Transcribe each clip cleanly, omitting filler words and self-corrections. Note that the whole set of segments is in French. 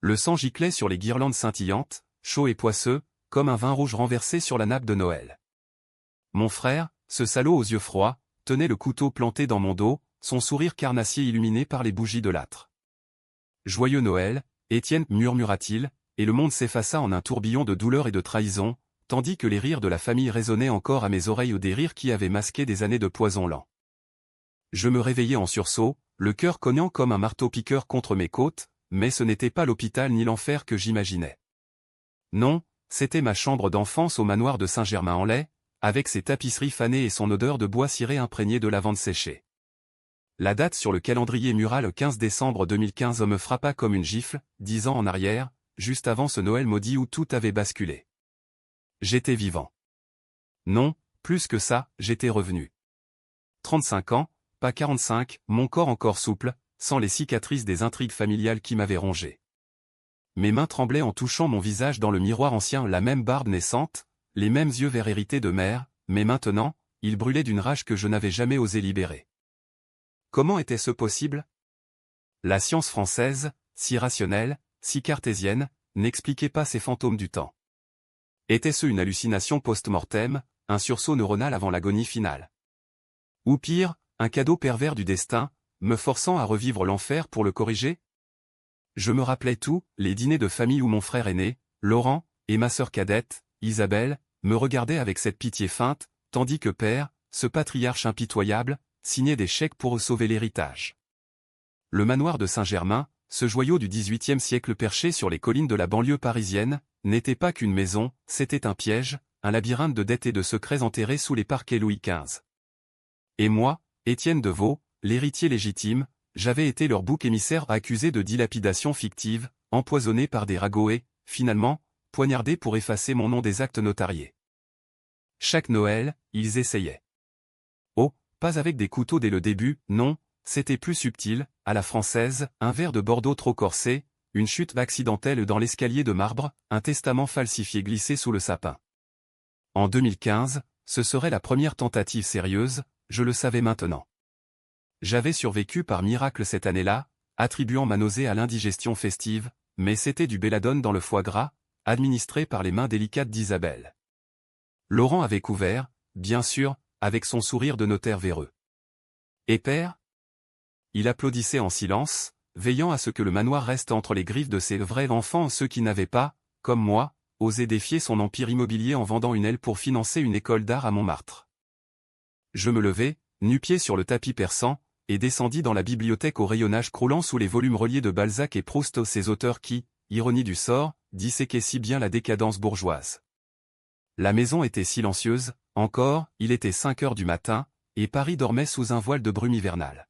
Le sang giclait sur les guirlandes scintillantes, chaud et poisseux, comme un vin rouge renversé sur la nappe de Noël. Mon frère, ce salaud aux yeux froids, tenait le couteau planté dans mon dos, son sourire carnassier illuminé par les bougies de l'âtre. « Joyeux Noël, Étienne » murmura-t-il, et le monde s'effaça en un tourbillon de douleur et de trahison, tandis que les rires de la famille résonnaient encore à mes oreilles, des rires qui avaient masqué des années de poison lent. Je me réveillai en sursaut, le cœur cognant comme un marteau-piqueur contre mes côtes, mais ce n'était pas l'hôpital ni l'enfer que j'imaginais. Non, c'était ma chambre d'enfance au manoir de Saint-Germain-en-Laye, avec ses tapisseries fanées et son odeur de bois ciré imprégné de lavande séchée. La date sur le calendrier mural, le 15 décembre 2015, me frappa comme une gifle, 10 ans en arrière, juste avant ce Noël maudit où tout avait basculé. J'étais vivant. Non, plus que ça, j'étais revenu. 35 ans, pas 45, mon corps encore souple, sans les cicatrices des intrigues familiales qui m'avaient rongé. Mes mains tremblaient en touchant mon visage dans le miroir ancien, la même barbe naissante, les mêmes yeux verts hérités de mère, mais maintenant, ils brûlaient d'une rage que je n'avais jamais osé libérer. Comment était-ce possible? La science française, si rationnelle, si cartésienne, n'expliquait pas ces fantômes du temps. Était-ce une hallucination post-mortem, un sursaut neuronal avant l'agonie finale? Ou pire, un cadeau pervers du destin, me forçant à revivre l'enfer pour le corriger? Je me rappelais tout, les dîners de famille où mon frère aîné, Laurent, et ma sœur cadette, Isabelle, me regardaient avec cette pitié feinte, tandis que père, ce patriarche impitoyable, signait des chèques pour sauver l'héritage. Le manoir de Saint-Germain, ce joyau du XVIIIe siècle perché sur les collines de la banlieue parisienne, n'était pas qu'une maison, c'était un piège, un labyrinthe de dettes et de secrets enterrés sous les parquets Louis XV. Et moi, Étienne Deveau, l'héritier légitime, j'avais été leur bouc émissaire accusé de dilapidation fictive, empoisonné par des ragots et, finalement, poignardé pour effacer mon nom des actes notariés. Chaque Noël, ils essayaient. Oh, pas avec des couteaux dès le début, non, c'était plus subtil, à la française, un verre de Bordeaux trop corsé, une chute accidentelle dans l'escalier de marbre, un testament falsifié glissé sous le sapin. En 2015, ce serait la première tentative sérieuse, je le savais maintenant. J'avais survécu par miracle cette année-là, attribuant ma nausée à l'indigestion festive, mais c'était du belladone dans le foie gras, administré par les mains délicates d'Isabelle. Laurent avait couvert, bien sûr, avec son sourire de notaire véreux. Et père? Il applaudissait en silence, veillant à ce que le manoir reste entre les griffes de ses vrais enfants, ceux qui n'avaient pas, comme moi, osé défier son empire immobilier en vendant une aile pour financer une école d'art à Montmartre. Je me levai, nu-pied sur le tapis persan, et descendis dans la bibliothèque au rayonnage croulant sous les volumes reliés de Balzac et Proust, ces auteurs qui, ironie du sort, disséquaient si bien la décadence bourgeoise. La maison était silencieuse, encore, il était 5 heures du matin, et Paris dormait sous un voile de brume hivernale.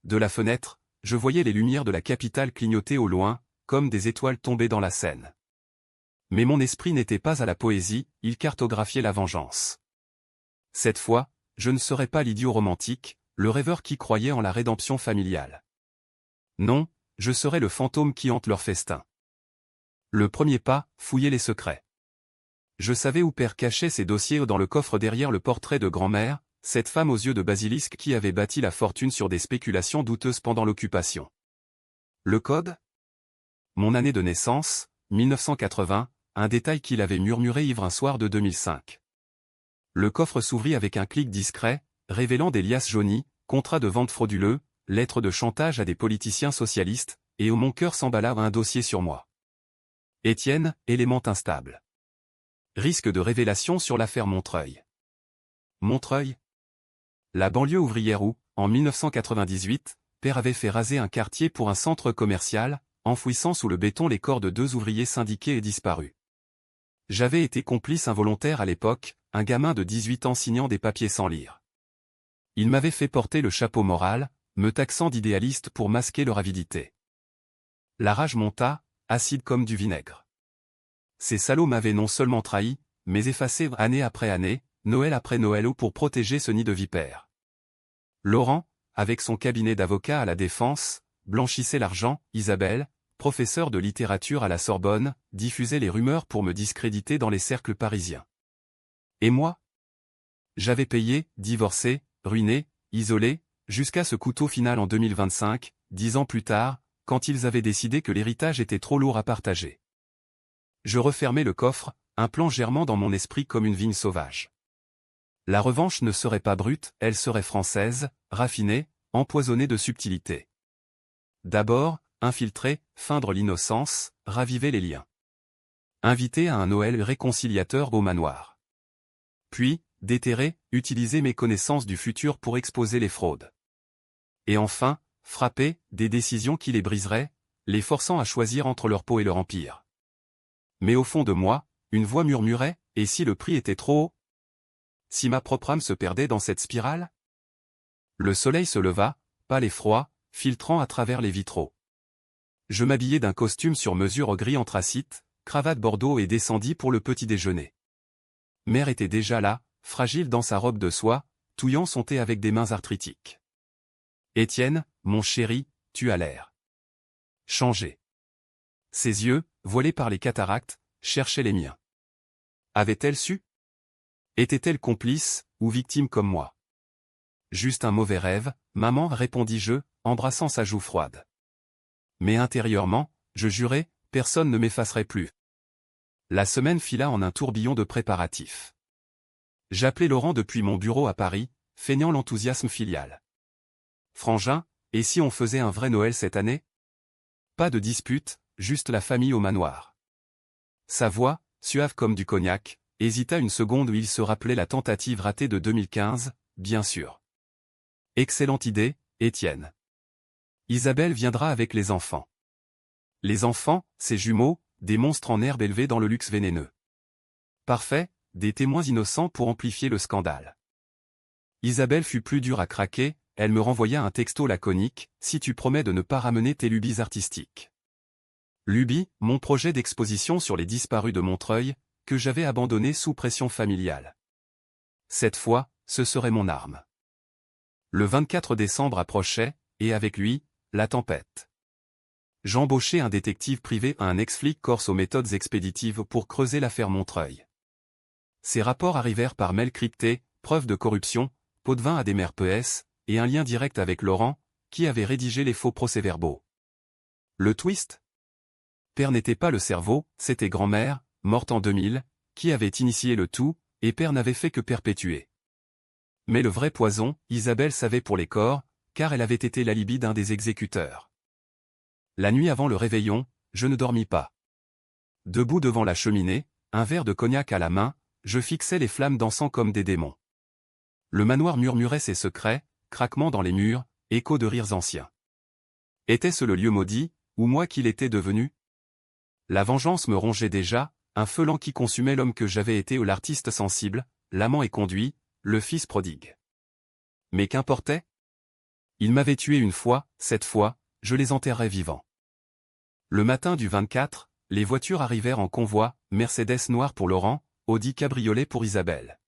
De la fenêtre, je voyais les lumières de la capitale clignoter au loin, comme des étoiles tombées dans la Seine. Mais mon esprit n'était pas à la poésie, il cartographiait la vengeance. Cette fois, je ne serais pas l'idiot romantique, le rêveur qui croyait en la rédemption familiale. Non, je serais le fantôme qui hante leur festin. Le premier pas, fouiller les secrets. Je savais où père cachait ses dossiers dans le coffre derrière le portrait de grand-mère, cette femme aux yeux de basilisque qui avait bâti la fortune sur des spéculations douteuses pendant l'occupation. Le code? Mon année de naissance, 1980, un détail qu'il avait murmuré ivre un soir de 2005. Le coffre s'ouvrit avec un clic discret, révélant des liasses jaunies, contrats de vente frauduleux, lettres de chantage à des politiciens socialistes, et où mon cœur s'emballa un dossier sur moi. Étienne, élément instable. Risque de révélation sur l'affaire Montreuil. Montreuil? La banlieue ouvrière où, en 1998, père avait fait raser un quartier pour un centre commercial, enfouissant sous le béton les corps de 2 ouvriers syndiqués et disparus. J'avais été complice involontaire à l'époque, un gamin de 18 ans signant des papiers sans lire. Il m'avait fait porter le chapeau moral, me taxant d'idéaliste pour masquer leur avidité. La rage monta, acide comme du vinaigre. Ces salauds m'avaient non seulement trahi, mais effacé année après année, Noël après Noël pour protéger ce nid de vipères. Laurent, avec son cabinet d'avocat à la Défense, blanchissait l'argent, Isabelle, professeure de littérature à la Sorbonne, diffusait les rumeurs pour me discréditer dans les cercles parisiens. Et moi? J'avais payé, divorcé, ruiné, isolé, jusqu'à ce couteau final en 2025, 10 ans plus tard, quand ils avaient décidé que l'héritage était trop lourd à partager. Je refermai le coffre, un plan germant dans mon esprit comme une vigne sauvage. La revanche ne serait pas brute, elle serait française, raffinée, empoisonnée de subtilité. D'abord, infiltrer, feindre l'innocence, raviver les liens. Inviter à un Noël réconciliateur au manoir. Puis, déterrer, utiliser mes connaissances du futur pour exposer les fraudes. Et enfin, frapper, des décisions qui les briseraient, les forçant à choisir entre leur peau et leur empire. Mais au fond de moi, une voix murmurait, et si le prix était trop haut? Si ma propre âme se perdait dans cette spirale? Le soleil se leva, pâle et froid, filtrant à travers les vitraux. Je m'habillai d'un costume sur mesure au gris anthracite, cravate bordeaux et descendis pour le petit déjeuner. Mère était déjà là, fragile dans sa robe de soie, touillant son thé avec des mains arthritiques. Étienne, mon chéri, tu as l'air changé. Ses yeux, voilés par les cataractes, cherchaient les miens. Avait-elle su? Était-elle complice, ou victime comme moi? Juste un mauvais rêve, maman, répondis-je, embrassant sa joue froide. Mais intérieurement, je jurais, personne ne m'effacerait plus. La semaine fila en un tourbillon de préparatifs. J'appelais Laurent depuis mon bureau à Paris, feignant l'enthousiasme filial. Frangin, et si on faisait un vrai Noël cette année? Pas de dispute, juste la famille au manoir. Sa voix, suave comme du cognac, hésita une seconde où il se rappelait la tentative ratée de 2015, bien sûr. Excellente idée, Étienne. Isabelle viendra avec les enfants. Les enfants, ces jumeaux, des monstres en herbe élevés dans le luxe vénéneux. Parfait, des témoins innocents pour amplifier le scandale. Isabelle fut plus dure à craquer, elle me renvoya un texto laconique, si tu promets de ne pas ramener tes lubies artistiques. Lubie, mon projet d'exposition sur les disparus de Montreuil, que j'avais abandonné sous pression familiale. Cette fois, ce serait mon arme. Le 24 décembre approchait, et avec lui, la tempête. J'embauchai un détective privé à un ex-flic corse aux méthodes expéditives pour creuser l'affaire Montreuil. Ces rapports arrivèrent par mail crypté, preuve de corruption, pot de vin à des mères PS, et un lien direct avec Laurent, qui avait rédigé les faux procès-verbaux. Le twist? Père n'était pas le cerveau, c'était grand-mère, morte en 2000, qui avait initié le tout, et père n'avait fait que perpétuer. Mais le vrai poison, Isabelle savait pour les corps, car elle avait été l'alibi d'un des exécuteurs. La nuit avant le réveillon, je ne dormis pas. Debout devant la cheminée, un verre de cognac à la main, je fixais les flammes dansant comme des démons. Le manoir murmurait ses secrets, craquements dans les murs, échos de rires anciens. Était-ce le lieu maudit, ou moi qui l'étais devenu? La vengeance me rongeait déjà, un feu lent qui consumait l'homme que j'avais été ou l'artiste sensible, l'amant éconduit, le fils prodigue. Mais qu'importait? Il m'avait tué une fois, cette fois, je les enterrais vivants. Le matin du 24, les voitures arrivèrent en convoi, Mercedes noire pour Laurent, Audi cabriolet pour Isabelle.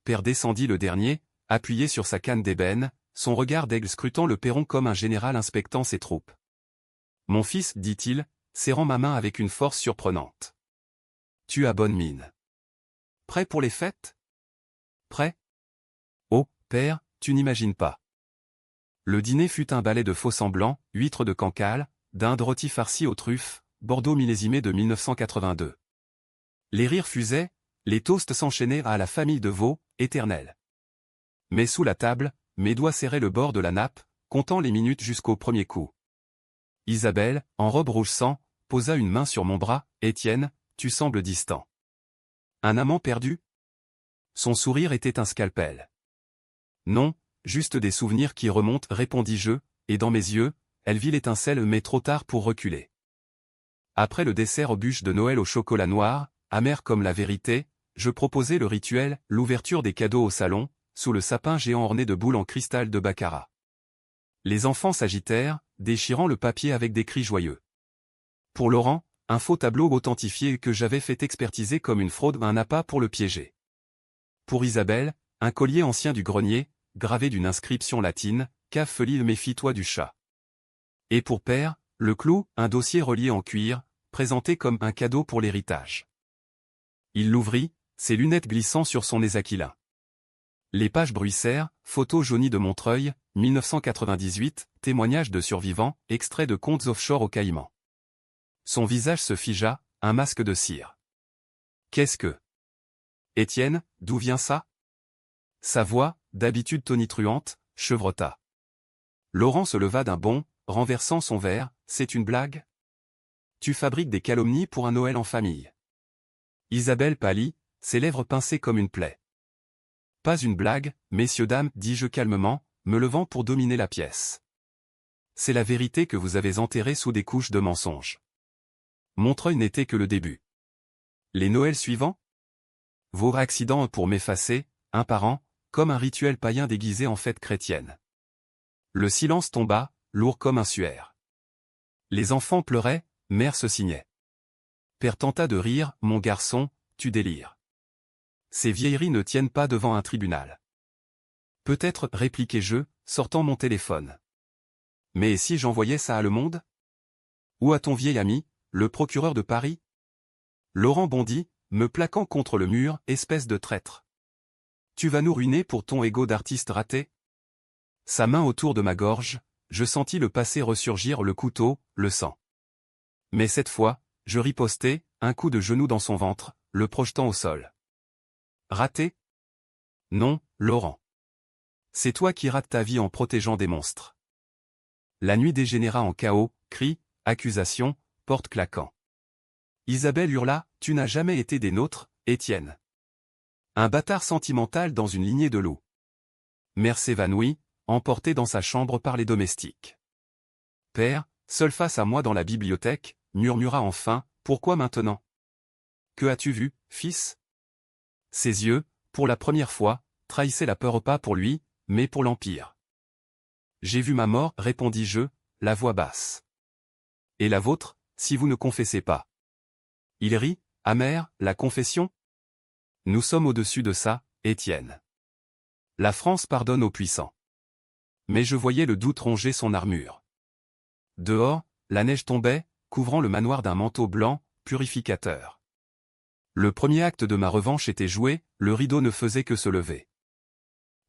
Père descendit le dernier, appuyé sur sa canne d'ébène, son regard d'aigle scrutant le perron comme un général inspectant ses troupes. Mon fils, dit-il, serrant ma main avec une force surprenante. Tu as bonne mine. Prêt pour les fêtes? Prêt? Oh, père, tu n'imagines pas. Le dîner fut un ballet de faux-semblants, huîtres de Cancale, dinde rôtie farcie aux truffes, Bordeaux millésimé de 1982. Les rires fusaient, les toasts s'enchaînaient à la famille de veau, éternelle. Mais sous la table, mes doigts serraient le bord de la nappe, comptant les minutes jusqu'au premier coup. Isabelle, en robe rouge sang, posa une main sur mon bras. Étienne, tu sembles distant. Un amant perdu? Son sourire était un scalpel. Non, juste des souvenirs qui remontent, répondis-je, et dans mes yeux, elle vit l'étincelle mais trop tard pour reculer. Après le dessert aux bûches de Noël au chocolat noir, amer comme la vérité, je proposai le rituel, l'ouverture des cadeaux au salon, sous le sapin géant orné de boules en cristal de baccarat. Les enfants s'agitèrent, déchirant le papier avec des cris joyeux. Pour Laurent, un faux tableau authentifié que j'avais fait expertiser comme une fraude, un appât pour le piéger. Pour Isabelle, un collier ancien du grenier, gravé d'une inscription latine, cave Feli méfie-toi du chat. Et pour père, le clou, un dossier relié en cuir, présenté comme un cadeau pour l'héritage. Il l'ouvrit, ses lunettes glissant sur son nez aquilin. Les pages bruissèrent, photo jaunie de Montreuil, 1998, témoignages de survivants, extraits de comptes offshore au Caïmans. Son visage se figea, un masque de cire. Qu'est-ce que... Étienne, d'où vient ça? Sa voix, d'habitude tonitruante, chevrota. Laurent se leva d'un bond, renversant son verre. C'est une blague? Tu fabriques des calomnies pour un Noël en famille. Isabelle pâlit, ses lèvres pincées comme une plaie. Pas une blague, messieurs dames, dis-je calmement, me levant pour dominer la pièce. C'est la vérité que vous avez enterrée sous des couches de mensonges. Montreuil n'était que le début. Les Noëls suivants? Vos accidents pour m'effacer, un par an, comme un rituel païen déguisé en fête chrétienne. Le silence tomba, lourd comme un suaire. Les enfants pleuraient, mère se signait. Père tenta de rire, mon garçon, tu délires. Ces vieilleries ne tiennent pas devant un tribunal. Peut-être, répliquai-je, sortant mon téléphone. Mais si j'envoyais ça à Le Monde? Ou à ton vieil ami, le procureur de Paris? Laurent bondit, me plaquant contre le mur, espèce de traître. Tu vas nous ruiner pour ton ego d'artiste raté? Sa main autour de ma gorge, je sentis le passé ressurgir, le couteau, le sang. Mais cette fois, je ripostai, un coup de genou dans son ventre, le projetant au sol. Raté? Non, Laurent. C'est toi qui rates ta vie en protégeant des monstres. La nuit dégénéra en chaos, cris, accusations, portes claquant. Isabelle hurla, tu n'as jamais été des nôtres, Étienne. Un bâtard sentimental dans une lignée de loups. Mère s'évanouit, emportée dans sa chambre par les domestiques. Père, seul face à moi dans la bibliothèque, murmura enfin, pourquoi maintenant? Que as-tu vu, fils? Ses yeux, pour la première fois, trahissaient la peur pas pour lui, mais pour l'Empire. J'ai vu ma mort, répondis-je, la voix basse. Et la vôtre, si vous ne confessez pas. Il rit, amer, la confession? Nous sommes au-dessus de ça, Étienne. La France pardonne aux puissants. Mais je voyais le doute ronger son armure. Dehors, la neige tombait, couvrant le manoir d'un manteau blanc, purificateur. Le premier acte de ma revanche était joué, le rideau ne faisait que se lever.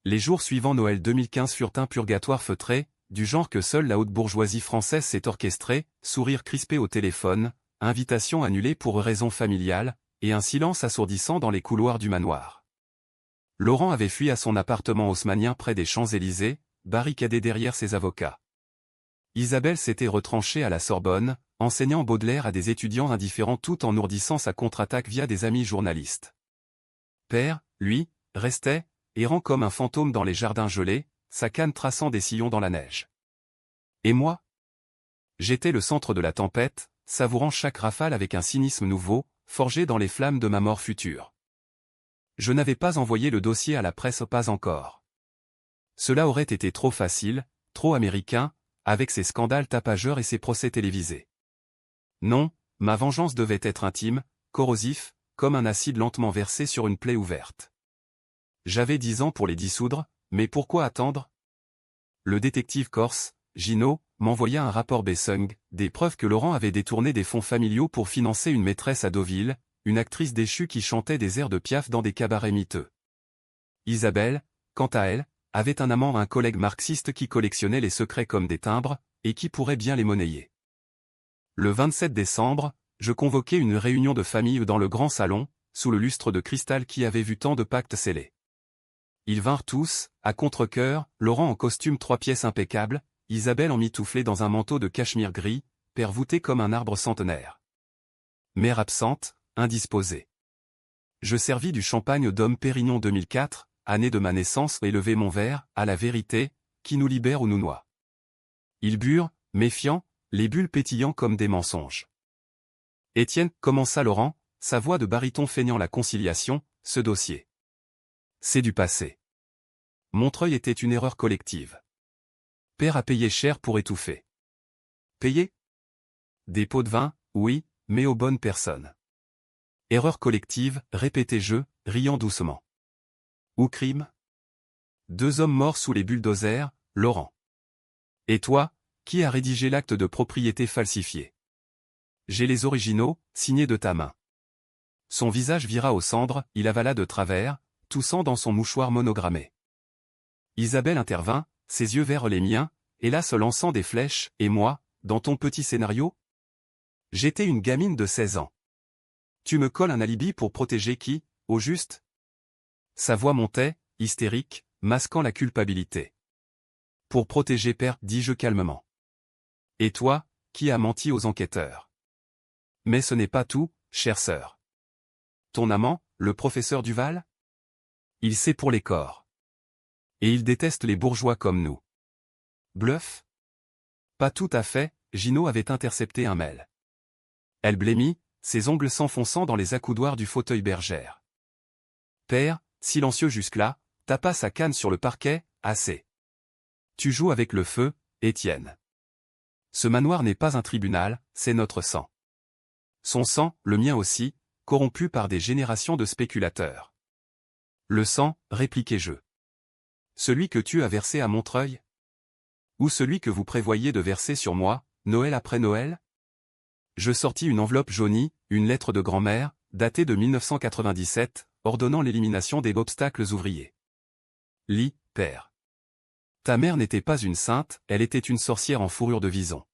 Les jours suivant Noël 2015 furent un purgatoire feutré, du genre que seule la haute bourgeoisie française s'est orchestrée, sourire crispé au téléphone, invitation annulée pour raison familiale, et un silence assourdissant dans les couloirs du manoir. Laurent avait fui à son appartement haussmannien près des Champs-Élysées, barricadé derrière ses avocats. Isabelle s'était retranchée à la Sorbonne, enseignant Baudelaire à des étudiants indifférents tout en ourdissant sa contre-attaque via des amis journalistes. Père, lui, restait, errant comme un fantôme dans les jardins gelés, sa canne traçant des sillons dans la neige. Et moi? J'étais le centre de la tempête, savourant chaque rafale avec un cynisme nouveau, forgé dans les flammes de ma mort future. Je n'avais pas envoyé le dossier à la presse, pas encore. Cela aurait été trop facile, trop américain, avec ses scandales tapageurs et ses procès télévisés. Non, ma vengeance devait être intime, corrosif, comme un acide lentement versé sur une plaie ouverte. J'avais 10 ans pour les dissoudre, mais pourquoi attendre? Le détective corse, Gino, m'envoya un rapport Bessung, des preuves que Laurent avait détourné des fonds familiaux pour financer une maîtresse à Deauville, une actrice déchue qui chantait des airs de Piaf dans des cabarets miteux. Isabelle, quant à elle, avait un amant, un collègue marxiste qui collectionnait les secrets comme des timbres, et qui pourrait bien les monnayer. Le 27 décembre, je convoquai une réunion de famille dans le grand salon, sous le lustre de cristal qui avait vu tant de pactes scellés. Ils vinrent tous, à contre-cœur, Laurent en costume 3 pièces impeccable, Isabelle en mitouflée dans un manteau de cachemire gris, père voûté comme un arbre centenaire. Mère absente, indisposée. Je servis du champagne d'homme Pérignon 2004, année de ma naissance, et levai mon verre, à la vérité, qui nous libère ou nous noie. Ils burent, méfiants, les bulles pétillant comme des mensonges. Étienne, commença Laurent, sa voix de baryton feignant la conciliation, ce dossier. C'est du passé. Montreuil était une erreur collective. Père a payé cher pour étouffer. Payer? Des pots de vin, oui, mais aux bonnes personnes. Erreur collective, répétai-je, riant doucement. Ou crime? 2 hommes morts sous les bulldozers, Laurent. Et toi, qui a rédigé l'acte de propriété falsifié? J'ai les originaux, signés de ta main. Son visage vira aux cendres, il avala de travers, toussant dans son mouchoir monogrammé. Isabelle intervint, ses yeux vers les miens, et là se lançant des flèches, et moi, dans ton petit scénario? J'étais une gamine de 16 ans. Tu me colles un alibi pour protéger qui, au juste? Sa voix montait, hystérique, masquant la culpabilité. Pour protéger père, dis-je calmement. Et toi, qui as menti aux enquêteurs? Mais ce n'est pas tout, chère sœur. Ton amant, le professeur Duval? Il sait pour les corps. Et il déteste les bourgeois comme nous. Bluff? Pas tout à fait, Gino avait intercepté un mail. Elle blêmit, ses ongles s'enfonçant dans les accoudoirs du fauteuil bergère. Père, silencieux jusque-là, tapa sa canne sur le parquet, assez. Tu joues avec le feu, Étienne. Ce manoir n'est pas un tribunal, c'est notre sang. Son sang, le mien aussi, corrompu par des générations de spéculateurs. Le sang, répliquai-je. Celui que tu as versé à Montreuil? Ou celui que vous prévoyez de verser sur moi, Noël après Noël? Je sortis une enveloppe jaunie, une lettre de grand-mère, datée de 1997, ordonnant l'élimination des obstacles ouvriers. Lis, père. Ta mère n'était pas une sainte, elle était une sorcière en fourrure de vison.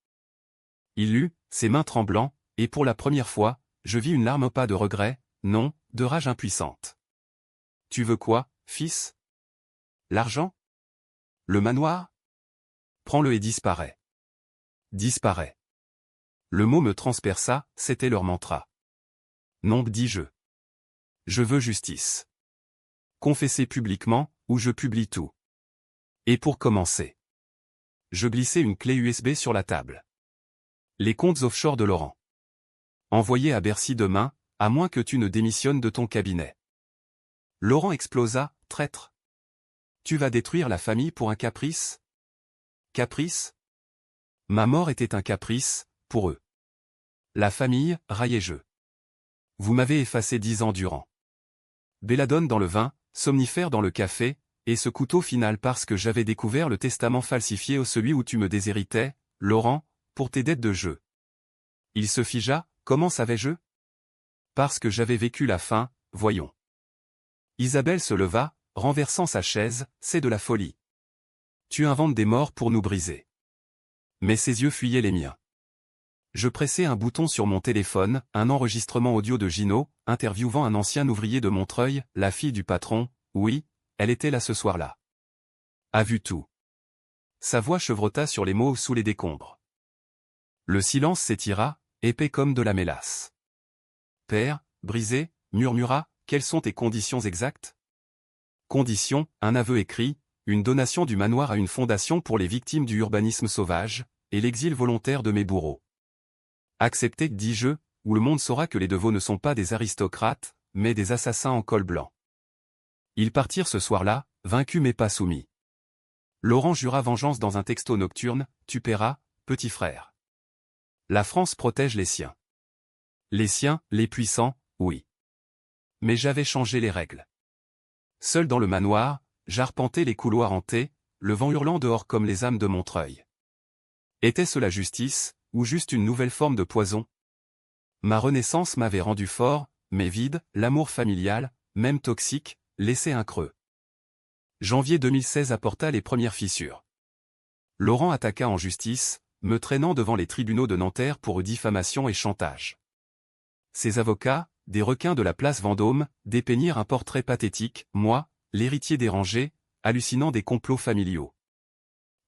Il lut, ses mains tremblant, et pour la première fois, je vis une larme pas de regret, non, de rage impuissante. Tu veux quoi, fils? L'argent? Le manoir? Prends-le et disparais. Disparais. Le mot me transperça, c'était leur mantra. Non, dis-je. Je veux justice. Confesser publiquement, ou je publie tout. Et pour commencer. Je glissai une clé USB sur la table. Les comptes offshore de Laurent. Envoyé à Bercy demain, à moins que tu ne démissionnes de ton cabinet. Laurent explosa, traître. Tu vas détruire la famille pour un caprice? Caprice? Ma mort était un caprice, pour eux. La famille, raillai-je. Vous m'avez effacé 10 ans durant. Belladone dans le vin, somnifère dans le café, et ce couteau final parce que j'avais découvert le testament falsifié au celui où tu me déshéritais, Laurent, pour tes dettes de jeu. Il se figea, comment savais-je? Parce que j'avais vécu la fin, voyons. Isabelle se leva, renversant sa chaise, c'est de la folie. Tu inventes des morts pour nous briser. Mais ses yeux fuyaient les miens. Je pressai un bouton sur mon téléphone, un enregistrement audio de Gino, interviewant un ancien ouvrier de Montreuil, la fille du patron, oui, elle était là ce soir-là. A vu tout. Sa voix chevrota sur les mots sous les décombres. Le silence s'étira, épais comme de la mélasse. Père, brisé, murmura, quelles sont tes conditions exactes? Conditions, un aveu écrit, une donation du manoir à une fondation pour les victimes du urbanisme sauvage, et l'exil volontaire de mes bourreaux. Accepté, dis-je, où le monde saura que les Deveau ne sont pas des aristocrates, mais des assassins en col blanc. Ils partirent ce soir-là, vaincus mais pas soumis. Laurent jura vengeance dans un texto nocturne, tu paieras, petit frère. La France protège les siens. Les siens, les puissants, oui. Mais j'avais changé les règles. Seul dans le manoir, j'arpentais les couloirs hantés, le vent hurlant dehors comme les âmes de Montreuil. Était-ce la justice, ou juste une nouvelle forme de poison? Ma renaissance m'avait rendu fort, mais vide, l'amour familial, même toxique, laissait un creux. Janvier 2016 apporta les premières fissures. Laurent attaqua en justice, me traînant devant les tribunaux de Nanterre pour diffamation et chantage. Ses avocats, des requins de la place Vendôme, dépeignirent un portrait pathétique, moi, l'héritier dérangé, hallucinant des complots familiaux.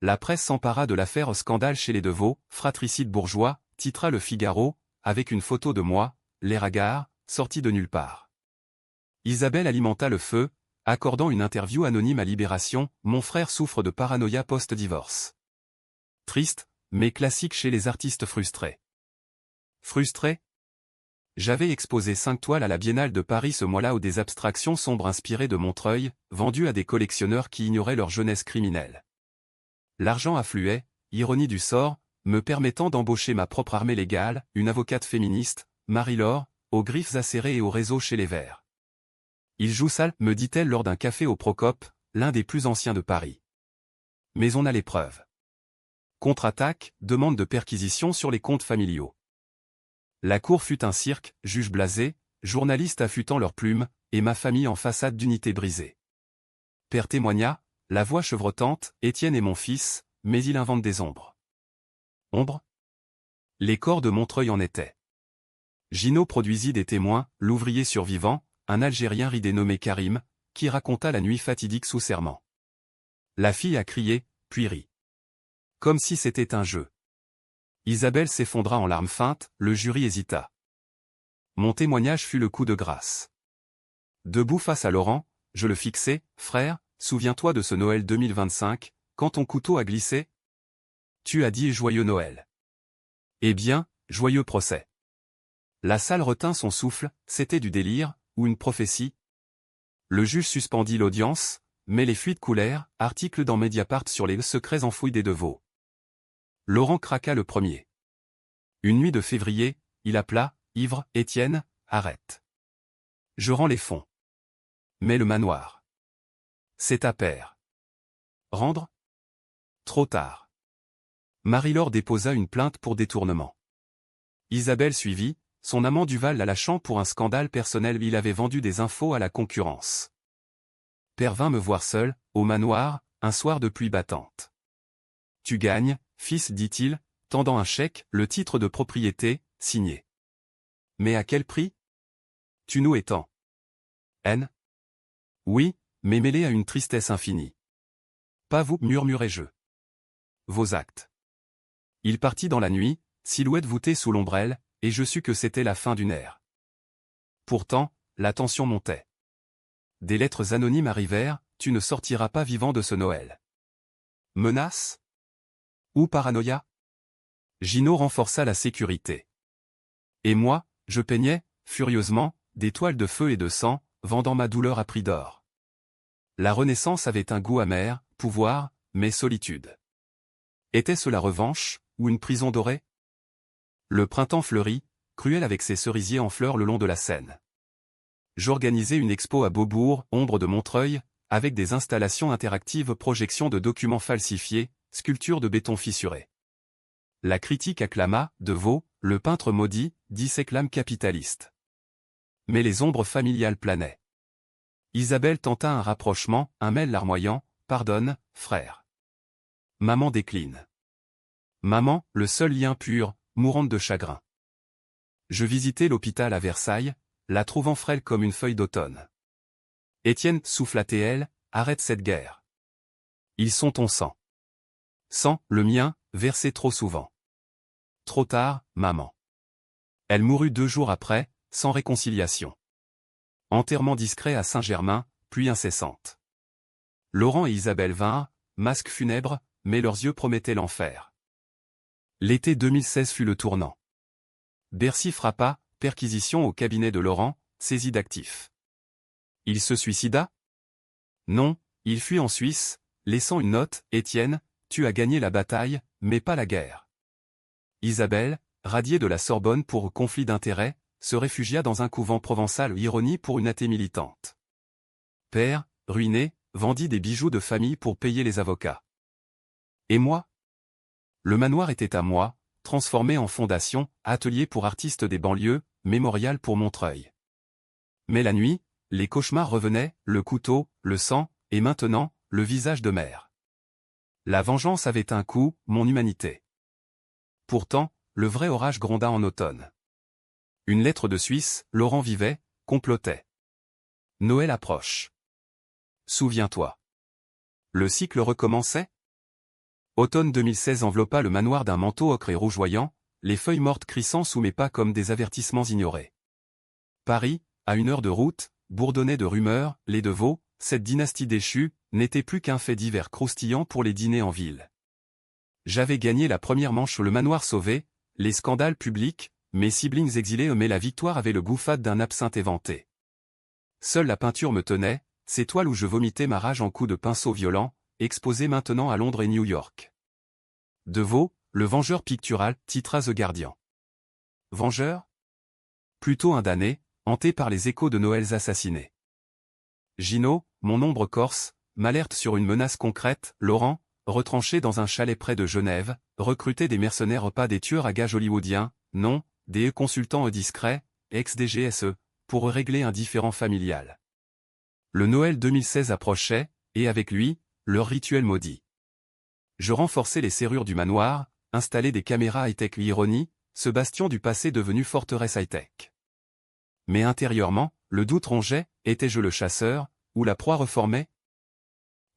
La presse s'empara de l'affaire scandale chez les Deveau, fratricide bourgeois, titra Le Figaro, avec une photo de moi, l'air hagard, sorti de nulle part. Isabelle alimenta le feu, accordant une interview anonyme à Libération, mon frère souffre de paranoïa post-divorce. Triste, mais classique chez les artistes frustrés. Frustré? J'avais exposé 5 toiles à la Biennale de Paris ce mois-là où des abstractions sombres inspirées de Montreuil, vendues à des collectionneurs qui ignoraient leur jeunesse criminelle. L'argent affluait, ironie du sort, me permettant d'embaucher ma propre armée légale, une avocate féministe, Marie-Laure, aux griffes acérées et au réseau chez les Verts. Il joue sale, me dit-elle lors d'un café au Procope, l'un des plus anciens de Paris. Mais on a les preuves. Contre-attaque, demande de perquisition sur les comptes familiaux. La cour fut un cirque, juge blasé, journalistes affûtant leurs plumes, et ma famille en façade d'unité brisée. Père témoigna, la voix chevrotante, Étienne est mon fils, mais il invente des ombres. Ombres? Les corps de Montreuil en étaient. Gino produisit des témoins, l'ouvrier survivant, un Algérien ridé nommé Karim, qui raconta la nuit fatidique sous serment. La fille a crié, puis rit. Comme si c'était un jeu. Isabelle s'effondra en larmes feintes, le jury hésita. Mon témoignage fut le coup de grâce. Debout face à Laurent, je le fixai, frère, souviens-toi de ce Noël 2025, quand ton couteau a glissé? Tu as dit joyeux Noël. Eh bien, joyeux procès. La salle retint son souffle, c'était du délire, ou une prophétie? Le juge suspendit l'audience, mais les fuites coulèrent, article dans Mediapart sur les secrets enfouis des Deveau. Laurent craqua le premier. Une nuit de février, il appela, ivre, Étienne, arrête. Je rends les fonds. Mais le manoir. C'est à pair. Rendre? Trop tard. Marie-Laure déposa une plainte pour détournement. Isabelle suivit, son amant Duval la lâchant pour un scandale personnel, il avait vendu des infos à la concurrence. Père vint me voir seul, au manoir, un soir de pluie battante. Tu gagnes, fils, dit-il, tendant un chèque, le titre de propriété, signé. Mais à quel prix? Tu nous étends. Haine? Oui, mais mêlé à une tristesse infinie. Pas vous, murmurai-je. Vos actes. Il partit dans la nuit, silhouette voûtée sous l'ombrelle, et je sus que c'était la fin d'une ère. Pourtant, la tension montait. Des lettres anonymes arrivèrent, tu ne sortiras pas vivant de ce Noël. Menace? Ou paranoïa? Gino renforça la sécurité. Et moi, je peignais, furieusement, des toiles de feu et de sang, vendant ma douleur à prix d'or. La Renaissance avait un goût amer, pouvoir, mais solitude. Était-ce la revanche, ou une prison dorée? Le printemps fleurit, cruel avec ses cerisiers en fleurs le long de la Seine. J'organisai une expo à Beaubourg, ombre de Montreuil, avec des installations interactives, projections de documents falsifiés, sculptures de béton fissuré. La critique acclama, Deveau, le peintre maudit, disait l'âme capitaliste. Mais les ombres familiales planaient. Isabelle tenta un rapprochement, un mail larmoyant, pardonne, frère. Maman décline. Maman, le seul lien pur, mourante de chagrin. Je visitai l'hôpital à Versailles, la trouvant frêle comme une feuille d'automne. Étienne, souffla-t-elle, arrête cette guerre. Ils sont ton sang. Sang, le mien, versé trop souvent. Trop tard, maman. Elle mourut 2 jours après, sans réconciliation. Enterrement discret à Saint-Germain, pluie incessante. Laurent et Isabelle vinrent, masques funèbres, mais leurs yeux promettaient l'enfer. L'été 2016 fut le tournant. Bercy frappa, perquisition au cabinet de Laurent, saisie d'actifs. Il se suicida? Non, il fuit en Suisse, laissant une note, Étienne, tu as gagné la bataille, mais pas la guerre. Isabelle, radiée de la Sorbonne pour conflit d'intérêts, se réfugia dans un couvent provençal, ironie pour une athée militante. Père, ruiné, vendit des bijoux de famille pour payer les avocats. Et moi? Le manoir était à moi, transformé en fondation, atelier pour artistes des banlieues, mémorial pour Montreuil. Mais la nuit, les cauchemars revenaient, le couteau, le sang, et maintenant, le visage de mère. La vengeance avait un coût, mon humanité. Pourtant, le vrai orage gronda en automne. Une lettre de Suisse, Laurent vivait, complotait. Noël approche. Souviens-toi. Le cycle recommençait? Automne 2016 enveloppa le manoir d'un manteau ocre et rougeoyant, les feuilles mortes crissant sous mes pas comme des avertissements ignorés. Paris, à 1 heure de route, bourdonnait de rumeurs, les Deveau, cette dynastie déchue, n'était plus qu'un fait divers croustillant pour les dîners en ville. J'avais gagné la première manche, le manoir sauvé, les scandales publics, mes siblings exilés, mais la victoire avait le goût fade d'un absinthe éventé. Seule la peinture me tenait, ces toiles où je vomitais ma rage en coups de pinceau violents, exposées maintenant à Londres et New York. Deveau, le vengeur pictural, titra The Guardian. Vengeur? Plutôt un damné, hanté par les échos de Noëls assassinés. Gino, mon ombre corse, m'alerte sur une menace concrète, Laurent, retranché dans un chalet près de Genève, recrutait des mercenaires, pas des tueurs à gages hollywoodiens, non, des consultants discrets, ex-DGSE, pour régler un différend familial. Le Noël 2016 approchait, et avec lui, leur rituel maudit. Je renforçais les serrures du manoir, installais des caméras high-tech. Ironie, ce bastion du passé devenu forteresse high-tech. Mais intérieurement, le doute rongeait, étais-je le chasseur, ou la proie reformée?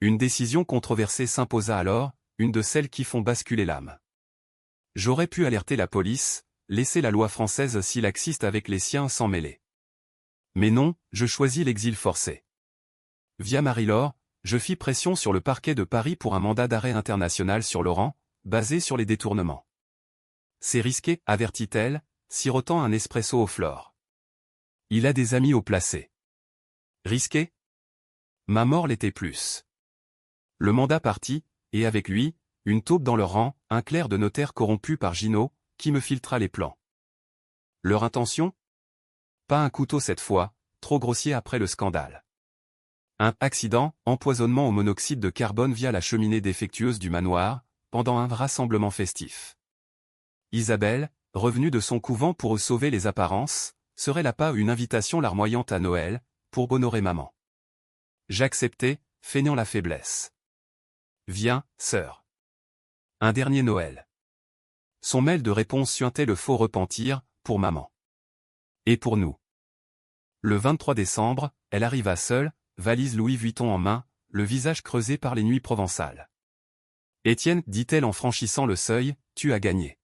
Une décision controversée s'imposa alors, une de celles qui font basculer l'âme. J'aurais pu alerter la police, laisser la loi française si laxiste avec les siens s'en mêler. Mais non, je choisis l'exil forcé. Via Marie-Laure, je fis pression sur le parquet de Paris pour un mandat d'arrêt international sur Laurent, basé sur les détournements. C'est risqué, avertit-elle, sirotant un espresso au flore. Il a des amis haut placés. Risqué? Ma mort l'était plus. Le mandat partit, et avec lui, une taupe dans leur rang, un clerc de notaire corrompu par Gino, qui me filtra les plans. Leur intention? Pas un couteau cette fois, trop grossier après le scandale. Un accident, empoisonnement au monoxyde de carbone via la cheminée défectueuse du manoir, pendant un rassemblement festif. Isabelle, revenue de son couvent pour sauver les apparences, serait là pas une invitation larmoyante à Noël, pour honorer maman. J'acceptais, feignant la faiblesse. Viens, sœur. Un dernier Noël. Son mail de réponse suintait le faux repentir, pour maman. Et pour nous. Le 23 décembre, elle arriva seule, valise Louis Vuitton en main, le visage creusé par les nuits provençales. Étienne, dit-elle en franchissant le seuil, tu as gagné.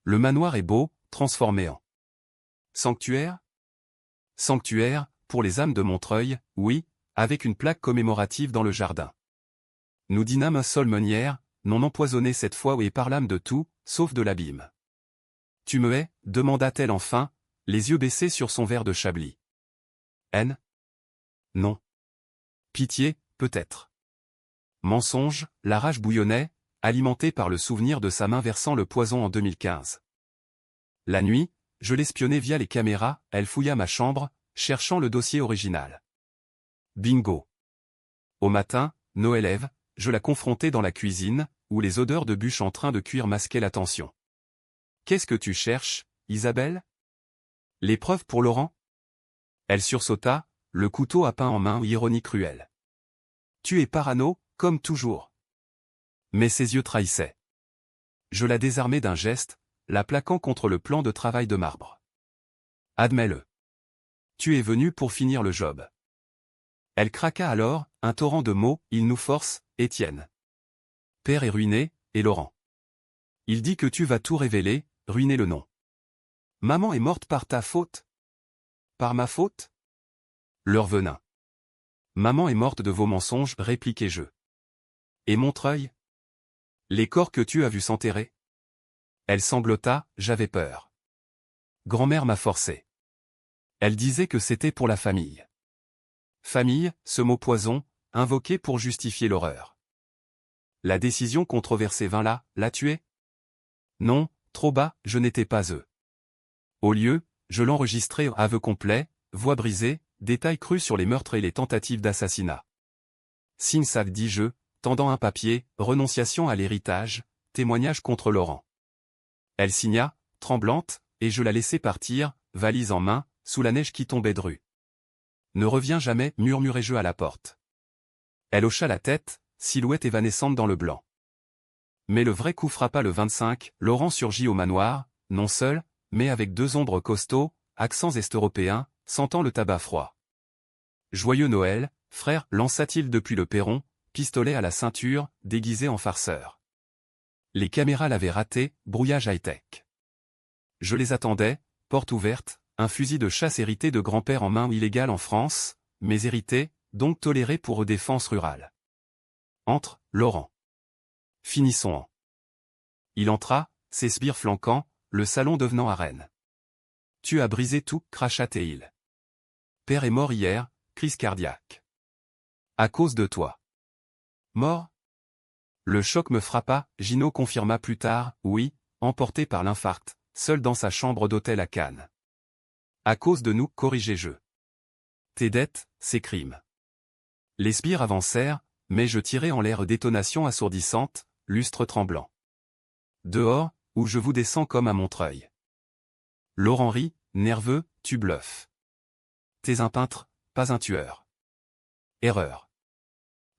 Le manoir est beau, transformé en sanctuaire? Sanctuaire, pour les âmes de Montreuil, oui, avec une plaque commémorative dans le jardin. Nous dînâmes un seul meunière, non empoisonné cette fois et parlâmes de tout, sauf de l'abîme. Tu me hais, demanda-t-elle enfin, les yeux baissés sur son verre de Chablis. Haine? Non. Pitié, peut-être. Mensonge, la rage bouillonnait, alimentée par le souvenir de sa main versant le poison en 2015. La nuit, je l'espionnais via les caméras, elle fouilla ma chambre, cherchant le dossier original. Bingo. Au matin, Noël Ève, je la confrontais dans la cuisine, où les odeurs de bûches en train de cuire masquaient l'attention. Qu'est-ce que tu cherches, Isabelle? Les preuves pour Laurent? Elle sursauta, le couteau à pain en main, ironie cruelle. Tu es parano, comme toujours. Mais ses yeux trahissaient. Je la désarmai d'un geste, la plaquant contre le plan de travail de marbre. Admets-le. Tu es venu pour finir le job. Elle craqua alors, un torrent de mots, il nous force, Étienne. Père est ruiné, et Laurent. Il dit que tu vas tout révéler, ruiner le nom. Maman est morte par ta faute? Par ma faute? Leur venin. Maman est morte de vos mensonges, répliquai-je. Et Montreuil? Les corps que tu as vus s'enterrer? Elle sanglota, j'avais peur. Grand-mère m'a forcé. Elle disait que c'était pour la famille. Famille, ce mot poison, invoqué pour justifier l'horreur. La décision controversée vint là, la tuer? Non, trop bas, je n'étais pas eux. Au lieu, je l'enregistrai, aveu complet, voix brisée, détails crus sur les meurtres et les tentatives d'assassinat. Signe ça, dis-je, tendant un papier, renonciation à l'héritage, témoignage contre Laurent. Elle signa, tremblante, et je la laissai partir, valise en main, sous la neige qui tombait dru. Ne reviens jamais, murmurai-je à la porte. Elle hocha la tête, silhouette évanescente dans le blanc. Mais le vrai coup frappa le 25, Laurent surgit au manoir, non seul, mais avec deux ombres costauds, accents est-européens, sentant le tabac froid. Joyeux Noël, frère, lança-t-il depuis le perron, pistolet à la ceinture, déguisé en farceur. Les caméras l'avaient raté, brouillage high-tech. Je les attendais, porte ouverte, un fusil de chasse hérité de grand-père en main illégal en France, mais hérité, donc toléré pour défense rurale. Entre, Laurent. Finissons en. Il entra, ses sbires flanquant, le salon devenant arène. Tu as brisé tout, cracha-t-il. Père est mort hier, crise cardiaque. À cause de toi. Mort? Le choc me frappa, Gino confirma plus tard, oui, emporté par l'infarct, seul dans sa chambre d'hôtel à Cannes. À cause de nous, corrigeai-je. Tes dettes, ces crimes. Les sbires avancèrent, mais je tirai en l'air détonation assourdissante, lustre tremblant. Dehors, où je vous descends comme à Montreuil. Laurent rit, nerveux, tu bluffes. T'es un peintre, pas un tueur. Erreur.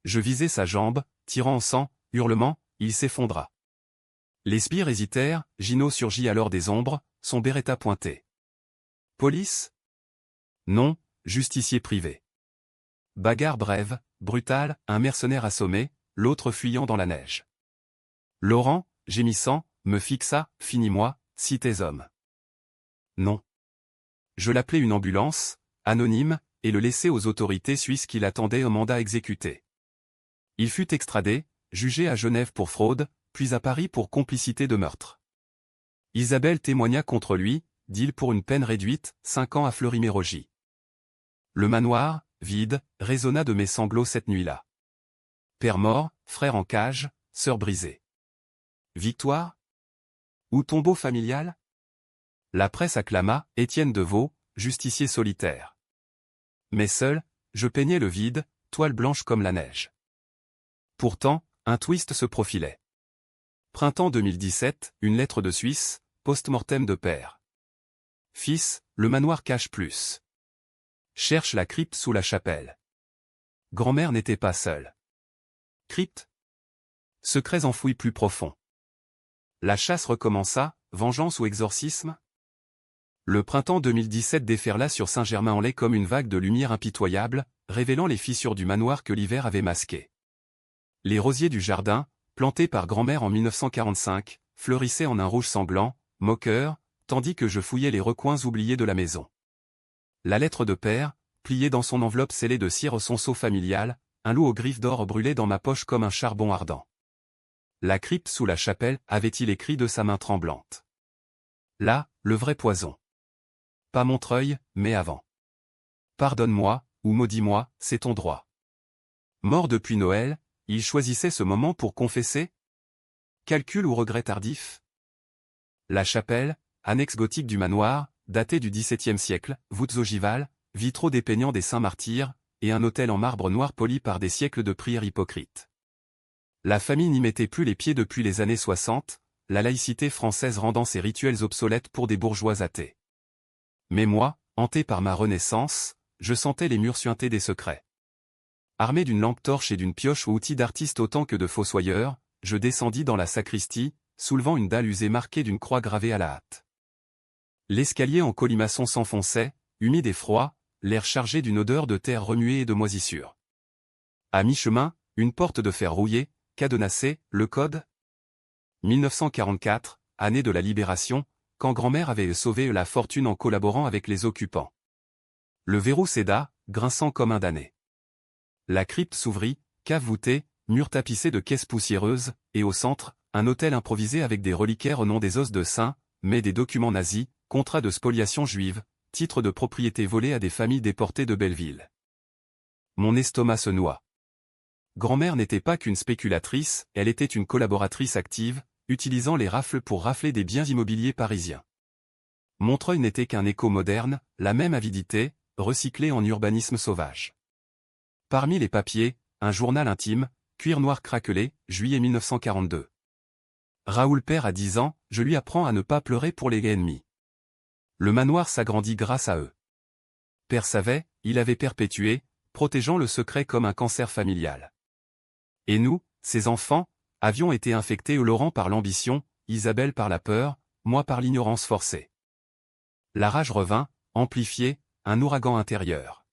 Je visai sa jambe, tirant en sang, hurlement, il s'effondra. Les sbires hésitèrent, Gino surgit alors des ombres, son beretta pointé. Police? Non, justicier privé. Bagarre brève, brutale, un mercenaire assommé, l'autre fuyant dans la neige. Laurent, gémissant, me fixa, finis-moi, si tes hommes. Non. Je l'appelai une ambulance, anonyme, et le laissai aux autorités suisses qui l'attendaient au mandat exécuté. Il fut extradé, jugé à Genève pour fraude, puis à Paris pour complicité de meurtre. Isabelle témoigna contre lui, dit-il pour une peine réduite, 5 ans à Fleury-Mérogis. Le manoir, vide, résonna de mes sanglots cette nuit-là. Père mort, frère en cage, sœur brisée. Victoire? Ou tombeau familial? La presse acclama, Étienne Deveau, justicier solitaire. Mais seul, je peignais le vide, toile blanche comme la neige. Pourtant, un twist se profilait. Printemps 2017, une lettre de Suisse, post-mortem de père. Fils, le manoir cache plus. Cherche la crypte sous la chapelle. Grand-mère n'était pas seule. Crypte? Secrets enfouis plus profonds. La chasse recommença, vengeance ou exorcisme? Le printemps 2017 déferla sur Saint-Germain-en-Laye comme une vague de lumière impitoyable, révélant les fissures du manoir que l'hiver avait masquées. Les rosiers du jardin, plantés par grand-mère en 1945, fleurissaient en un rouge sanglant, moqueur, tandis que je fouillais les recoins oubliés de la maison. La lettre de père, pliée dans son enveloppe scellée de cire son sceau familial, un loup aux griffes d'or brûlait dans ma poche comme un charbon ardent. La crypte sous la chapelle, avait-il écrit de sa main tremblante. Là, le vrai poison. Pas Montreuil, mais avant. Pardonne-moi, ou maudis-moi, c'est ton droit. Mort depuis Noël, il choisissait ce moment pour confesser? Calcul ou regret tardif? La chapelle, annexe gothique du manoir, datée du XVIIe siècle, voûtes ogivales, vitraux dépeignant des saints martyrs, et un autel en marbre noir poli par des siècles de prières hypocrites. La famille n'y mettait plus les pieds depuis les années 60, la laïcité française rendant ses rituels obsolètes pour des bourgeois athées. Mais moi, hanté par ma renaissance, je sentais les murs suintés des secrets. Armé d'une lampe torche et d'une pioche ou outil d'artiste autant que de fossoyeur, je descendis dans la sacristie, soulevant une dalle usée marquée d'une croix gravée à la hâte. L'escalier en colimaçon s'enfonçait, humide et froid, l'air chargé d'une odeur de terre remuée et de moisissure. À mi-chemin, une porte de fer rouillé, cadenassée, le code 1944, année de la Libération, quand grand-mère avait sauvé la fortune en collaborant avec les occupants. Le verrou céda, grinçant comme un damné. La crypte s'ouvrit, cave voûtée, mur tapissé de caisses poussiéreuses, et au centre, un autel improvisé avec des reliquaires au nom des os de saints, mais des documents nazis, contrats de spoliation juive, titres de propriété volés à des familles déportées de Belleville. Mon estomac se noua. Grand-mère n'était pas qu'une spéculatrice, elle était une collaboratrice active, utilisant les rafles pour rafler des biens immobiliers parisiens. Montreuil n'était qu'un écho moderne, la même avidité, recyclée en urbanisme sauvage. Parmi les papiers, un journal intime, cuir noir craquelé, juillet 1942. Raoul père a 10 ans, je lui apprends à ne pas pleurer pour les ennemis. Le manoir s'agrandit grâce à eux. Père savait, il avait perpétué, protégeant le secret comme un cancer familial. Et nous, ses enfants, avions été infectés Laurent par l'ambition, Isabelle par la peur, moi par l'ignorance forcée. La rage revint, amplifiée, un ouragan intérieur.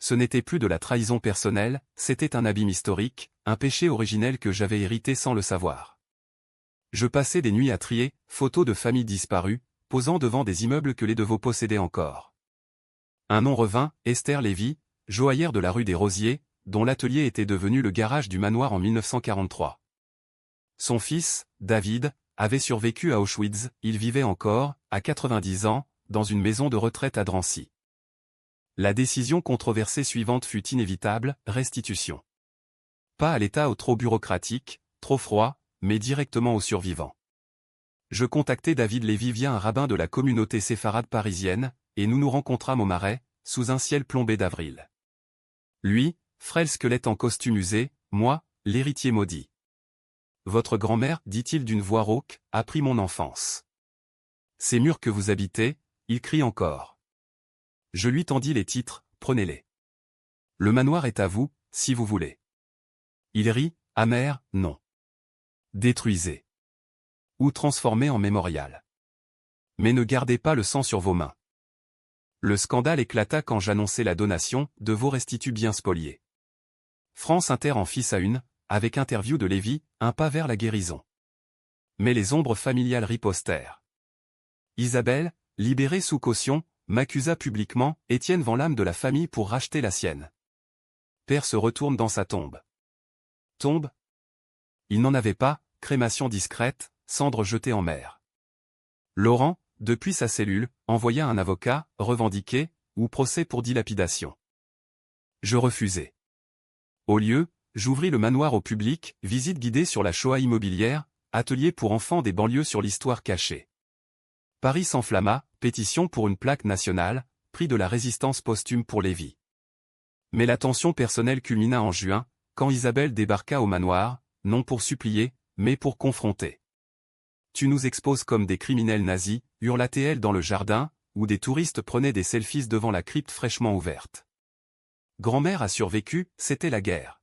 Ce n'était plus de la trahison personnelle, c'était un abîme historique, un péché originel que j'avais hérité sans le savoir. Je passais des nuits à trier, photos de familles disparues, posant devant des immeubles que les Deveau possédaient encore. Un nom revint, Esther Lévy, joaillère de la rue des Rosiers, dont l'atelier était devenu le garage du manoir en 1943. Son fils, David, avait survécu à Auschwitz, il vivait encore, à 90 ans, dans une maison de retraite à Drancy. La décision controversée suivante fut inévitable, restitution. Pas à l'État ou trop bureaucratique, trop froid, mais directement aux survivants. Je contactai David Lévy via un rabbin de la communauté séfarade parisienne, et nous nous rencontrâmes au Marais, sous un ciel plombé d'avril. Lui, frêle squelette en costume usé, moi, l'héritier maudit. Votre grand-mère, dit-il d'une voix rauque, a pris mon enfance. Ces murs que vous habitez, il crie encore. Je lui tendis les titres, prenez-les. Le manoir est à vous, si vous voulez. Il rit, amer, non. Détruisez. Ou transformez en mémorial. Mais ne gardez pas le sang sur vos mains. Le scandale éclata quand j'annonçai la donation de vos restituts bien spoliés. France Inter en fit sa une, avec interview de Lévy, un pas vers la guérison. Mais les ombres familiales ripostèrent. Isabelle, libérée sous caution, m'accusa publiquement, Étienne vend l'âme de la famille pour racheter la sienne. Père se retourne dans sa tombe. Tombe? Il n'en avait pas, crémation discrète, cendres jetées en mer. Laurent, depuis sa cellule, envoya un avocat, revendiqué, ou procès pour dilapidation. Je refusai. Au lieu, j'ouvris le manoir au public, visite guidée sur la Shoah immobilière, atelier pour enfants des banlieues sur l'histoire cachée. Paris s'enflamma, pétition pour une plaque nationale, prix de la résistance posthume pour Lévy. Mais la tension personnelle culmina en juin, quand Isabelle débarqua au manoir, non pour supplier, mais pour confronter. Tu nous exposes comme des criminels nazis, hurla-t-elle dans le jardin, où des touristes prenaient des selfies devant la crypte fraîchement ouverte. Grand-mère a survécu, c'était la guerre.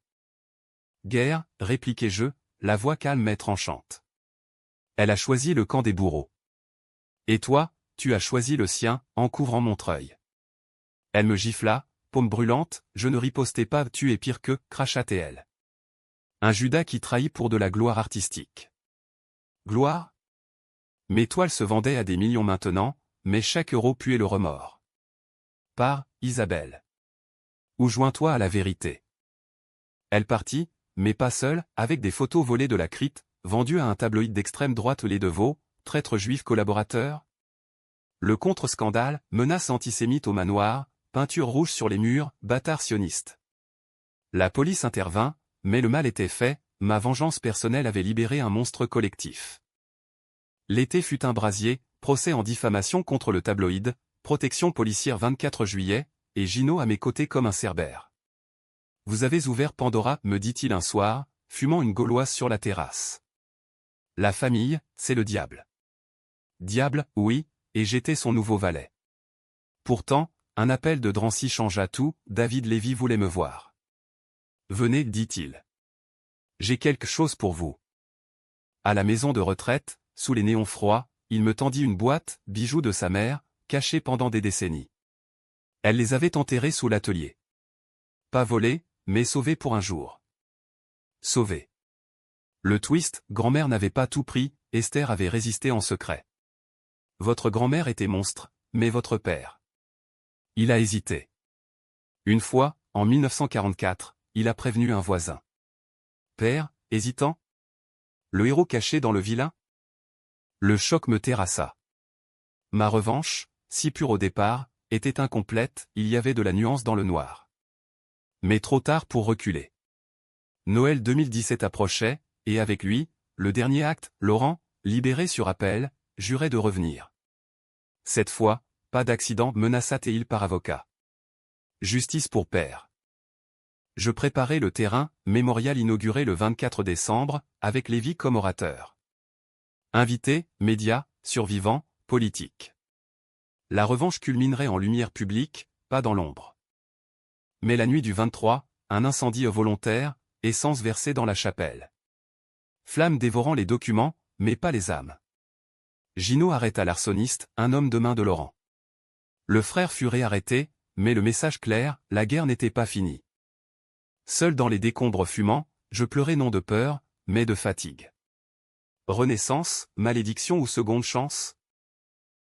Guerre, répliquai-je, la voix calme mais tranchante. Elle a choisi le camp des bourreaux. Et toi, tu as choisi le sien, en couvrant Montreuil. Elle me gifla, paume brûlante, je ne ripostai pas, tu es pire que, cracha-t-elle. Un Judas qui trahit pour de la gloire artistique. Gloire? Mes toiles se vendaient à des millions maintenant, mais chaque euro puait le remords. Pars, Isabelle. Ou joins-toi à la vérité. Elle partit, mais pas seule, avec des photos volées de la crypte, vendues à un tabloïd d'extrême droite Les Deveaux, traître juif collaborateur. Le contre-scandale, menace antisémite au manoir, peinture rouge sur les murs, bâtard sioniste. La police intervint, mais le mal était fait, ma vengeance personnelle avait libéré un monstre collectif. L'été fut un brasier, procès en diffamation contre le tabloïd, protection policière 24 juillet, et Gino à mes côtés comme un cerbère. Vous avez ouvert Pandora, me dit-il un soir, fumant une gauloise sur la terrasse. La famille, c'est le diable. Diable, oui, et j'étais son nouveau valet. Pourtant, un appel de Drancy changea tout, David Lévy voulait me voir. Venez, dit-il. J'ai quelque chose pour vous. À la maison de retraite, sous les néons froids, il me tendit une boîte, bijoux de sa mère, cachés pendant des décennies. Elle les avait enterrés sous l'atelier. Pas volés, mais sauvés pour un jour. Sauvés. Le twist, grand-mère n'avait pas tout pris, Esther avait résisté en secret. Votre grand-mère était monstre, mais votre père. Il a hésité. Une fois, en 1944, il a prévenu un voisin. Père, hésitant? Le héros caché dans le vilain? Le choc me terrassa. Ma revanche, si pure au départ, était incomplète, il y avait de la nuance dans le noir. Mais trop tard pour reculer. Noël 2017 approchait, et avec lui, le dernier acte, Laurent, libéré sur appel, jurait de revenir. Cette fois, pas d'accident, menaça-t-il par avocat. Justice pour père. Je préparais le terrain, mémorial inauguré le 24 décembre, avec Lévy comme orateur. Invités, médias, survivants, politiques. La revanche culminerait en lumière publique, pas dans l'ombre. Mais la nuit du 23, un incendie volontaire, essence versée dans la chapelle. Flamme dévorant les documents, mais pas les âmes. Gino arrêta l'arsoniste, un homme de main de Laurent. Le frère fut réarrêté, mais le message clair, la guerre n'était pas finie. Seul dans les décombres fumants, je pleurais non de peur, mais de fatigue. Renaissance, malédiction ou seconde chance?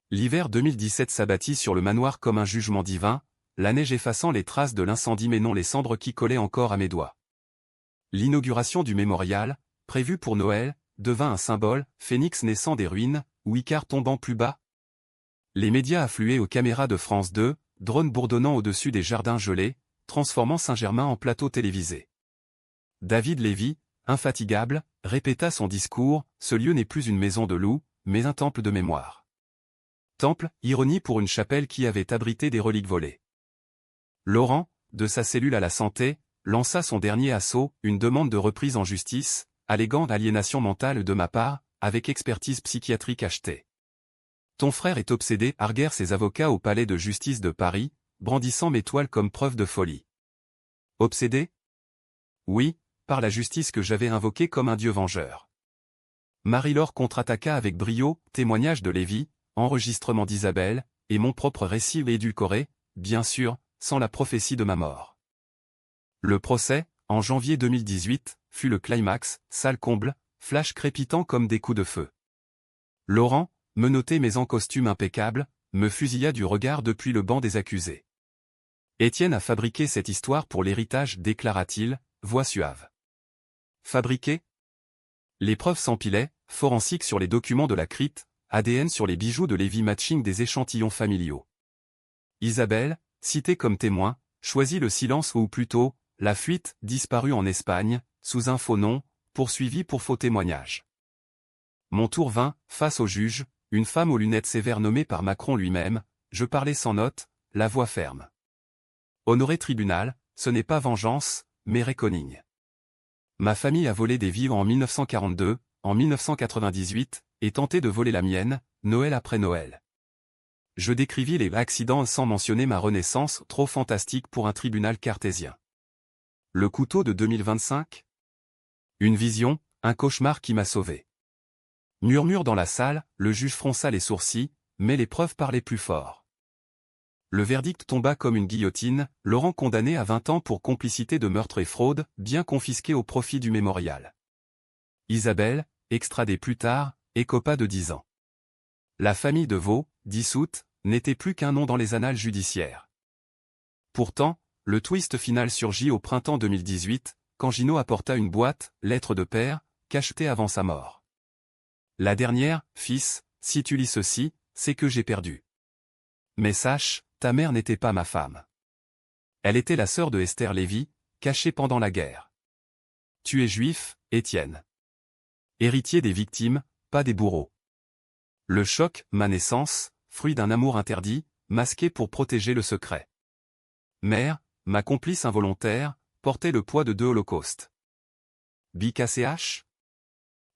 L'hiver 2017 s'abattit sur le manoir comme un jugement divin, la neige effaçant les traces de l'incendie mais non les cendres qui collaient encore à mes doigts. L'inauguration du mémorial, prévue pour Noël, devint un symbole, phénix naissant des ruines, ou Icare tombant plus bas. Les médias affluaient aux caméras de France 2, drones bourdonnant au-dessus des jardins gelés, transformant Saint-Germain en plateau télévisé. David Lévy, infatigable, répéta son discours, ce lieu n'est plus une maison de loup, mais un temple de mémoire. Temple, ironie pour une chapelle qui avait abrité des reliques volées. Laurent, de sa cellule à la santé, lança son dernier assaut, une demande de reprise en justice, alléguant aliénation mentale de ma part, avec expertise psychiatrique achetée. Ton frère est obsédé, arguèrent ses avocats au palais de justice de Paris, brandissant mes toiles comme preuve de folie. Obsédé? Oui, par la justice que j'avais invoquée comme un dieu vengeur. Marie-Laure contre-attaqua avec brio, témoignage de Lévi, enregistrement d'Isabelle, et mon propre récit édulcoré, bien sûr, sans la prophétie de ma mort. Le procès, en janvier 2018, fut le climax, salle comble, flash crépitant comme des coups de feu. Laurent, menotté mais en costume impeccable, me fusilla du regard depuis le banc des accusés. Étienne a fabriqué cette histoire pour l'héritage, déclara-t-il, voix suave. Fabriqué? Les preuves s'empilaient, forensique sur les documents de la crypte, ADN sur les bijoux de Lévi, matching des échantillons familiaux. Isabelle, citée comme témoin, choisit le silence ou plutôt, la fuite, disparue en Espagne, sous un faux nom, poursuivie pour faux témoignage. Mon tour vint, face au juge, une femme aux lunettes sévères nommée par Macron lui-même, je parlais sans note, la voix ferme. Honoré tribunal, ce n'est pas vengeance, mais reckoning. Ma famille a volé des vies en 1942, en 1998, et tenté de voler la mienne, Noël après Noël. Je décrivis les accidents sans mentionner ma renaissance, trop fantastique pour un tribunal cartésien. Le couteau de 2025? Une vision, un cauchemar qui m'a sauvé. Murmure dans la salle, le juge fronça les sourcils, mais les preuves parlaient plus fort. Le verdict tomba comme une guillotine, Laurent condamné à 20 ans pour complicité de meurtre et fraude, bien confisqué au profit du mémorial. Isabelle, extradée plus tard, écopa de 10 ans. La famille de Vaux, dissoute, n'était plus qu'un nom dans les annales judiciaires. Pourtant, le twist final surgit au printemps 2018, quand Gino apporta une boîte, lettre de père, cachetée avant sa mort. La dernière, fils, si tu lis ceci, c'est que j'ai perdu. Mais sache, ta mère n'était pas ma femme. Elle était la sœur de Esther Lévy, cachée pendant la guerre. Tu es juif, Étienne. Héritier des victimes, pas des bourreaux. Le choc, ma naissance, fruit d'un amour interdit, masqué pour protéger le secret. Mère, ma complice involontaire, portait le poids de 2 holocaustes. BKCH?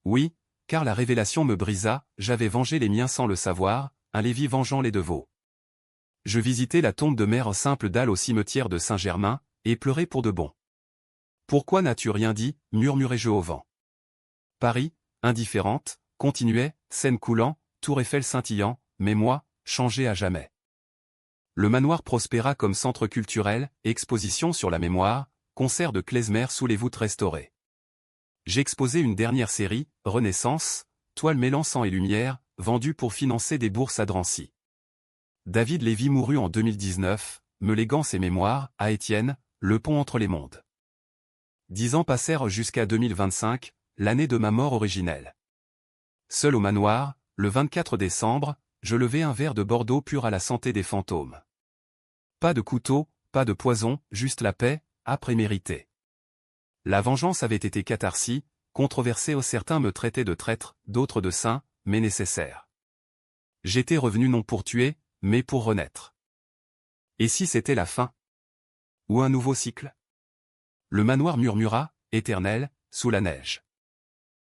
Oui, car la révélation me brisa, j'avais vengé les miens sans le savoir, un Lévi vengeant les de Vaux. Je visitai la tombe de mère simple dalle au cimetière de Saint-Germain, et pleurai pour de bon. Pourquoi n'as-tu rien dit, murmurai-je au vent. Paris, indifférente, continuait, Seine coulant, Tour Eiffel scintillant, mais moi, changé à jamais. Le manoir prospéra comme centre culturel, exposition sur la mémoire, concert de klezmer sous les voûtes restaurées. J'exposai une dernière série, Renaissance, toile mêlant sang et lumière, vendue pour financer des bourses à Drancy. David Lévy mourut en 2019, me léguant ses mémoires, à Étienne, le pont entre les mondes. 10 ans passèrent jusqu'à 2025, l'année de ma mort originelle. Seul au manoir, le 24 décembre, je levai un verre de Bordeaux pur à la santé des fantômes. Pas de couteau, pas de poison, juste la paix, âpre et méritée. La vengeance avait été catharsis, controversée, certains me traitaient de traître, d'autres de saint, mais nécessaire. J'étais revenu non pour tuer, mais pour renaître. Et si c'était la fin? Ou un nouveau cycle? Le manoir murmura, éternel, sous la neige.